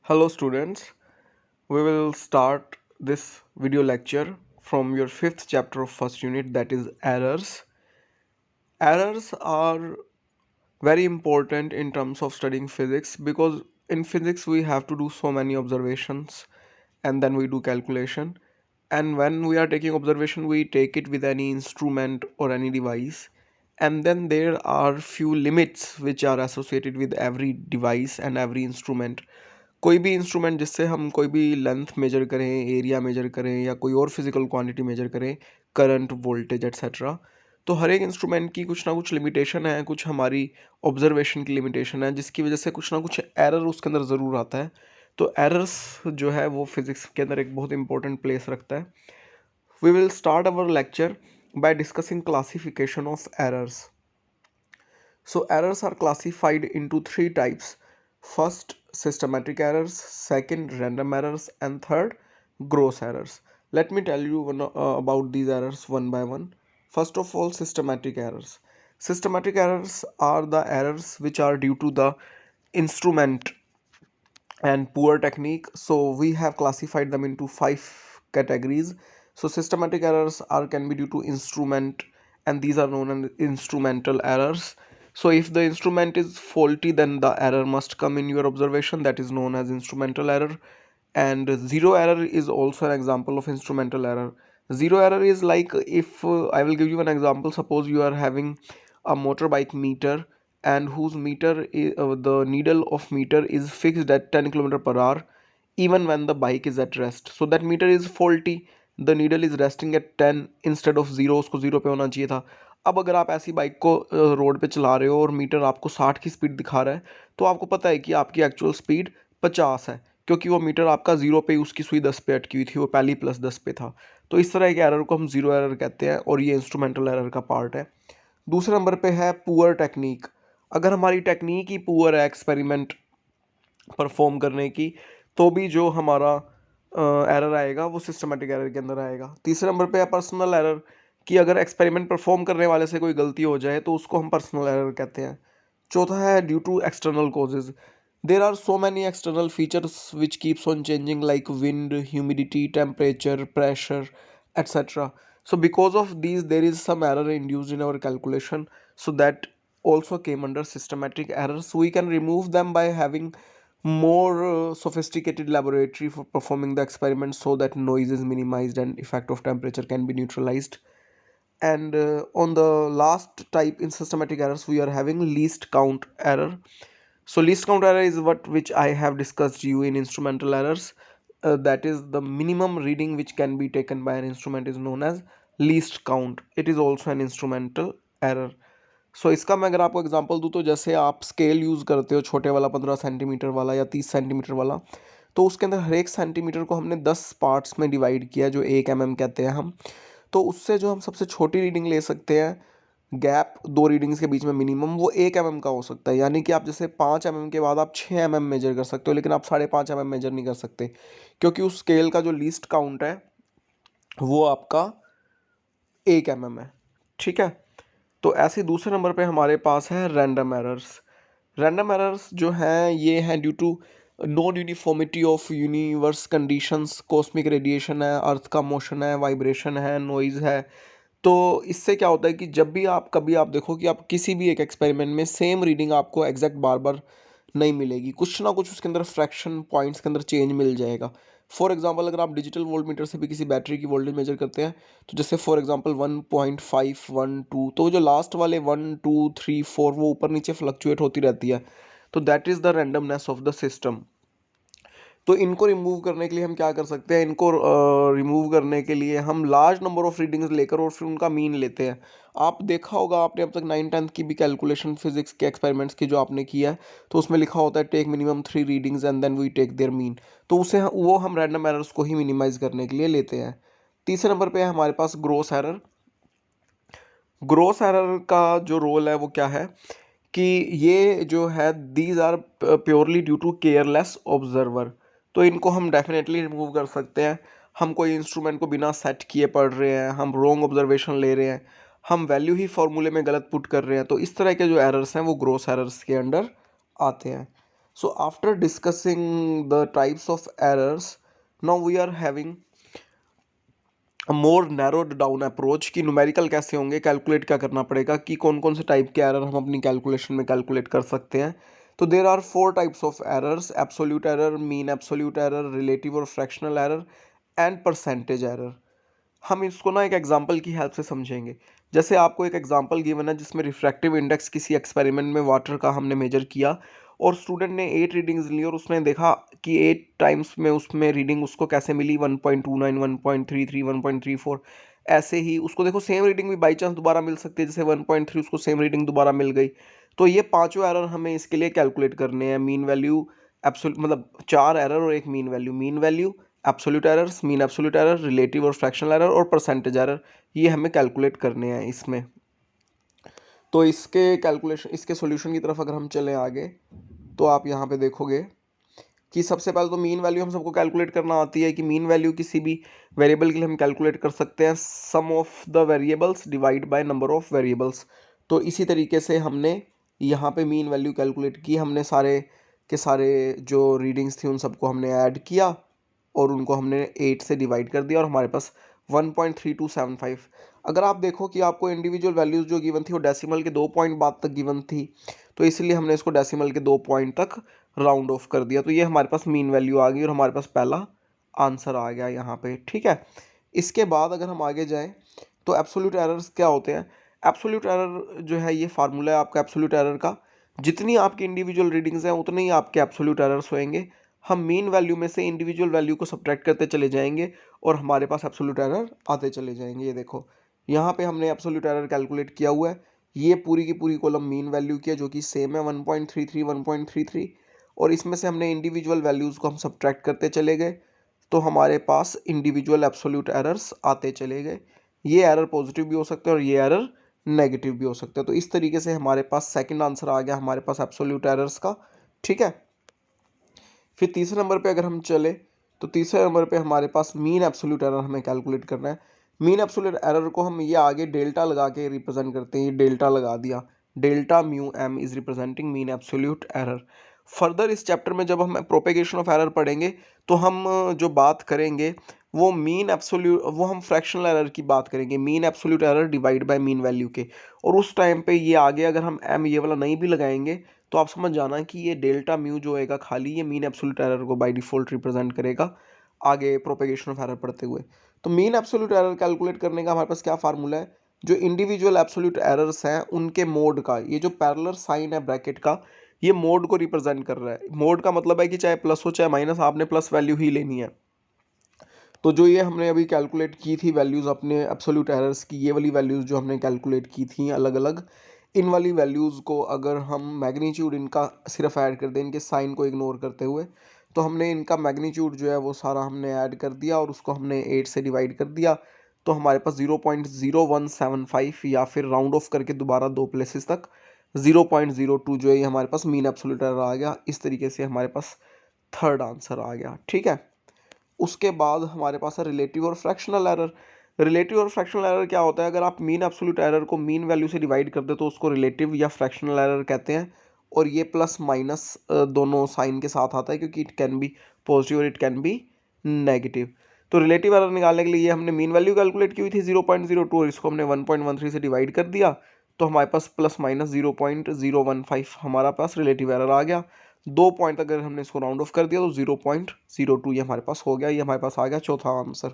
Hello students, we will start this video lecture from your fifth chapter of first unit, that is errors. Errors are very important in terms of studying physics because in physics we have to do so many observations and then we do calculation, and when we are taking observation we take it with any instrument or any device, and then there are few limits which are associated with every device and every instrument. कोई भी instrument जिससे हम कोई भी length major करें, area major करें या कोई और फिजिकल क्वांटिटी मेजर करें, करंट, वोल्टेज एट्सेट्रा, तो हर एक इंस्ट्रूमेंट की कुछ ना कुछ लिमिटेशन है, कुछ हमारी ऑब्जर्वेशन की लिमिटेशन है, जिसकी वजह से कुछ ना कुछ एरर उसके अंदर ज़रूर आता है। तो एरर्स जो है वो फिज़िक्स के अंदर एक बहुत इंपॉर्टेंट प्लेस रखता है। We will start our lecture by discussing classification of errors. So errors are classified into three types. First, systematic errors, second, random errors, and third, gross errors. Let me tell you about these errors one by one. First of all, systematic errors. Systematic errors are the errors which are due to the instrument and poor technique. So we have classified them into five categories. So systematic errors are can be due to instrument, and these are known as instrumental errors. So if the instrument is faulty, then the error must come in your observation, that is known as instrumental error. And zero error is also an example of instrumental error. Zero error is like, if I will give you an example. Suppose you are having a motorbike meter, and whose meter is, the needle of meter is fixed at 10 km per hour even when the bike is at rest. So that meter is faulty, the needle is resting at 10 instead of 0, उसको 0 पे होना चाहिए था. अब अगर आप ऐसी bike को रोड पे चला रहे हो और मीटर आपको 60 की स्पीड दिखा रहा है, तो आपको पता है कि आपकी एक्चुअल स्पीड 50 है, क्योंकि वो मीटर आपका 0 पे, उसकी सुई 10 पे अटकी हुई थी, वो पहली प्लस 10 पे था. तो इस तरह के एरर को हम जीरो एरर कहते हैं और ये इंस्ट्रूमेंटल एरर का पार्ट है. दूसरे नंबर पे है पुअर टेक्निक. अगर हमारी टेक्निक ही पुअर है एक्सपेरिमेंट परफॉर्म करने की, तो भी जो हमारा एरर आएगा वो सिस्टमेटिक एरर के अंदर आएगा. तीसरे नंबर पे है पर्सनल एरर, कि अगर एक्सपेरिमेंट परफॉर्म करने वाले से कोई गलती हो जाए तो उसको हम पर्सनल एरर कहते हैं. चौथा है due to external causes. There are so many external features which keeps on changing, like wind, humidity, temperature, pressure, etc. So because of these there is some error induced in our calculation, so that also came under systematic errors. So we can remove them by having more sophisticated laboratory for performing the experiment, so that noise is minimized and effect of temperature can be neutralized. And on the last type in systematic errors, we are having least count error. So least count error is what which I have discussed you in instrumental errors. That is the minimum reading which can be taken by an instrument is known as least count. It is also an instrumental error. सो इसका मैं अगर आपको example दूँ, तो जैसे आप scale use करते हो, छोटे वाला 15 सेंटीमीटर वाला या 30 सेंटीमीटर वाला, तो उसके अंदर हर एक सेंटीमीटर को हमने 10 पार्ट्स में डिवाइड किया, जो 1 mm कहते हैं हम. तो उससे जो हम सबसे छोटी रीडिंग ले सकते हैं, गैप दो रीडिंग्स के बीच में मिनिमम, वो 1 mm का हो सकता है. यानी कि आप जैसे 5 mm के बाद आप 6 mm मेजर कर सकते हो, लेकिन आप 5.5 mm मेजर नहीं कर सकते, क्योंकि उस स्केल का जो लीस्ट काउंट है वो आपका 1 mm है. ठीक है. तो ऐसे दूसरे नंबर पे हमारे पास है रैंडम एरर्स. रैंडम एरर्स जो हैं ये हैं due to non uniformity of universe conditions. Cosmic radiation है, अर्थ का मोशन है, वाइब्रेशन है, नॉइज़ है. तो इससे क्या होता है कि जब भी आप कभी आप देखो कि आप किसी भी एक एक्सपेरिमेंट में सेम रीडिंग आपको एग्जैक्ट बार बार नहीं मिलेगी, कुछ ना कुछ उसके अंदर फ्रैक्शन पॉइंट्स के अंदर चेंज मिल जाएगा. फॉर एग्जांपल अगर आप डिजिटल वोल्ट मीटर से भी किसी बैटरी की वोल्टेज मेजर करते हैं, तो जैसे फॉर एग्जांपल 1.5, 1, 2, तो जो लास्ट वाले 1, 2, 3, 4 वो ऊपर नीचे फ्लक्चुएट होती रहती है. तो that is the randomness of the system. तो इनको रिमूव करने के लिए हम क्या कर सकते हैं, इनको रिमूव करने के लिए हम लार्ज नंबर ऑफ रीडिंग्स लेकर और फिर उनका मीन लेते हैं. आप देखा होगा, आपने अब तक 9th-10th की भी कैलकुलेशन फिजिक्स के एक्सपेरिमेंट्स की जो आपने किया है, तो उसमें लिखा होता है take minimum 3 readings and then we take their mean. तो उसे वो हम रैंडम एरर्स को ही मिनिमाइज करने के लिए लेते हैं. तीसरे नंबर पे है हमारे पास ग्रोस एरर. ग्रोस एरर का जो रोल है वो क्या है कि ये जो है these are purely due to careless observer. तो इनको हम डेफिनेटली रिमूव कर सकते हैं. हम कोई इंस्ट्रूमेंट को बिना सेट किए पढ़ रहे हैं, हम रॉन्ग ऑब्जर्वेशन ले रहे हैं, हम वैल्यू ही फार्मूले में गलत पुट कर रहे हैं, तो इस तरह के जो एरर्स हैं वो ग्रोस एरर्स के अंडर आते हैं. So after discussing the types of errors, now we are having more narrowed down approach कि न्यूमेरिकल कैसे होंगे, कैलकुलेट क्या करना पड़ेगा, कि कौन कौन से टाइप के एरर हम अपनी कैलकुलेशन में कैलकुलेट कर सकते हैं। तो there are 4 types of errors: absolute error, mean absolute error, relative और fractional error and percentage error. हम इसको ना एक एग्जांपल की हेल्प से समझेंगे। जैसे आपको एक एग्जांपल गिवन है जिसमें रिफ्रैक्टिव इंडेक्स किसी एक्सपेरिमेंट में वाटर का हमने मेजर किया और स्टूडेंट ने 8 रीडिंग्स ली और उसने देखा कि 8 टाइम्स में उसमें रीडिंग उसको कैसे मिली, 1.29, 1.33, 1.34। ऐसे ही उसको देखो सेम रीडिंग भी बाई चांस दोबारा मिल सकती है, जैसे 1.3 उसको सेम रीडिंग दोबारा मिल गई। तो ये पांचों एरर हमें इसके लिए कैलकुलेट करने हैं। मीन वैल्यू, एब्सोल्यूट मतलब 4 एरर और एक mean value, absolute errors, mean absolute error, relative और फ्रैक्शनल एरर और परसेंटेज एरर, ये हमें कैलकुलेट करने हैं इसमें। तो इसके कैलकुलेशन, इसके सॉल्यूशन की तरफ अगर हम चलें आगे, तो आप यहाँ पे देखोगे कि सबसे पहले तो मीन वैल्यू हम सबको कैलकुलेट करना आती है कि मीन वैल्यू किसी भी वेरिएबल के लिए हम कैलकुलेट कर सकते हैं, sum of the variables divide by number of variables. तो इसी तरीके से हमने यहाँ पे मीन वैल्यू कैलकुलेट की, हमने सारे के सारे जो रीडिंग्स थी उन सबको हमने ऐड किया और उनको हमने 8 से डिवाइड कर दिया और हमारे पास 1.3275। अगर आप देखो कि आपको इंडिविजुअल वैल्यूज़ जो गिवन थी वो डेसिमल के 2 पॉइंट बाद तक गिवन थी, तो इसलिए हमने इसको डेसिमल के 2 पॉइंट तक राउंड ऑफ कर दिया। तो ये हमारे पास मीन वैल्यू आ गई और हमारे पास पहला आंसर आ गया यहाँ पे, ठीक है। इसके बाद अगर हम आगे जाएं तो एब्सोल्यूट एरर्स क्या होते हैं। एब्सोल्यूट एरर जो है ये फार्मूला है आपका एब्सोल्यूट एरर का, जितनी आपकी इंडिविजुअल रीडिंग्स हैं उतने ही आपके एब्सोल्यूट एरर्स होंगे। हम मीन वैल्यू में से इंडिविजुअल वैल्यू को सब्ट्रैक्ट करते चले जाएंगे और हमारे पास एब्सोल्यूट एरर आते चले जाएंगे। ये देखो यहाँ पे हमने एब्सोल्यूट एरर कैलकुलेट किया हुआ है, ये पूरी की पूरी कॉलम मीन वैल्यू की है जो कि सेम है 1.33 1.33, और इसमें से हमने इंडिविजुअल वैल्यूज़ को हम सब्ट्रैक्ट करते चले गए तो हमारे पास इंडिविजुअल एब्सोल्यूट एरर्स आते चले गए। ये एरर पॉजिटिव भी हो सकते हैं और ये एरर नेगेटिव भी हो सकते हैं। तो इस तरीके से हमारे पास सेकंड आंसर आ गया हमारे पास एब्सोल्यूट एरर्स का, ठीक है। फिर तीसरे नंबर पे अगर हम चले तो तीसरे नंबर पे हमारे पास मीन एब्सोल्यूट एरर हमें कैलकुलेट करना है। मीन एब्सोल्यूट एरर को हम ये आगे डेल्टा लगा के रिप्रेजेंट करते हैं, ये डेल्टा लगा दिया, delta mu m is representing mean absolute error. Further इस चैप्टर में जब हम प्रोपेगेशन ऑफ एरर पढ़ेंगे तो हम जो बात करेंगे वो मीन एब्सोल्यूट, वो हम फ्रैक्शनल एरर की बात करेंगे, mean absolute error divide by mean value के। और उस टाइम पे ये आगे अगर हम एम ये वाला नहीं भी लगाएंगे तो आप समझ जाना कि ये डेल्टा म्यू जो होएगा खाली ये मीन एब्सोल्यूट एरर को बाय डिफॉल्ट रिप्रेजेंट करेगा आगे प्रोपेगेशन ऑफ एरर पढ़ते हुए। तो मीन एब्सोल्यूट एरर कैलकुलेट करने का हमारे पास क्या फार्मूला है, जो इंडिविजुअल एब्सोल्यूट एरर्स हैं उनके मोड का, ये जो पैरेलल साइन है ब्रैकेट का, ये मोड को रिप्रेजेंट कर रहा है। मोड का मतलब है कि चाहे प्लस हो चाहे माइनस, आपने प्लस वैल्यू ही लेनी है। तो जो ये हमने अभी कैलकुलेट की थी वैल्यूज़ अपने एब्सोल्यूट एरर्स की, ये वाली वैल्यूज़ जो हमने कैलकुलेट की थी अलग अलग, इन वाली वैल्यूज़ को अगर हम मैग्नीट्यूड इनका सिर्फ ऐड कर दें, इनके साइन को इग्नोर करते हुए, तो हमने इनका मैग्नीट्यूड जो है वो सारा हमने ऐड कर दिया और उसको हमने 8 से डिवाइड कर दिया। तो हमारे पास 0.0175 या फिर राउंड ऑफ करके दोबारा 2 प्लेसेस तक 0.02 जो है ये हमारे पास मीन एब्सोल्यूट एरर आ गया। इस तरीके से हमारे पास थर्ड आंसर आ गया, ठीक है। उसके बाद हमारे पास है रिलेटिव और फ्रैक्शनल एरर। रिलेटिव और फ्रैक्शनल एरर क्या होता है, अगर आप मीन एब्सोल्यूट एरर को मीन वैल्यू से डिवाइड कर दे तो उसको रिलेटिव या फ्रैक्शनल एरर कहते हैं। और ये प्लस माइनस दोनों साइन के साथ आता है क्योंकि इट कैन बी पॉजिटिव और इट कैन बी नेगेटिव। तो रिलेटिव एरर निकालने के लिए हमने मीन वैल्यू कैलकुलेट की हुई थी 0.02 और इसको हमने 1.13 से डिवाइड कर दिया तो हमारे पास प्लस माइनस 0.015 हमारा पास रिलेटिव एरर आ गया। 2 पॉइंट अगर हमने इसको राउंड ऑफ कर दिया तो 0.02 ये हमारे पास हो गया, ये हमारे पास आ गया चौथा आंसर।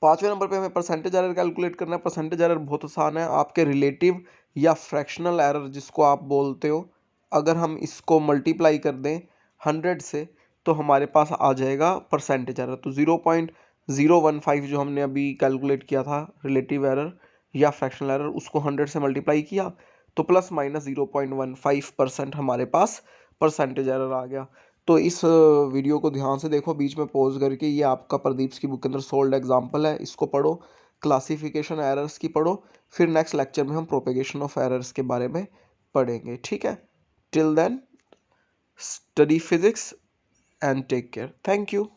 पांचवें नंबर पे हमें परसेंटेज एरर कैलकुलेट करना है। परसेंटेज एरर बहुत आसान है, आपके रिलेटिव या फ्रैक्शनल एरर जिसको आप बोलते हो, अगर हम इसको मल्टीप्लाई कर दें 100 से तो हमारे पास आ जाएगा परसेंटेज एरर। तो 0.015 जो हमने अभी कैलकुलेट किया था रिलेटिव एरर या फ्रैक्शनल एरर, उसको 100 से मल्टीप्लाई किया तो प्लस माइनस 0.15% हमारे पास परसेंटेज एरर आ गया। तो इस वीडियो को ध्यान से देखो, बीच में पॉज करके, ये आपका प्रदीप की बुक के अंदर सोल्ड एग्जाम्पल है, इसको पढ़ो, क्लासिफिकेशन एरर्स की पढ़ो, फिर नेक्स्ट लेक्चर में हम प्रोपेगेशन ऑफ एरर्स के बारे में पढ़ेंगे, ठीक है। Till then study physics and take care, thank you.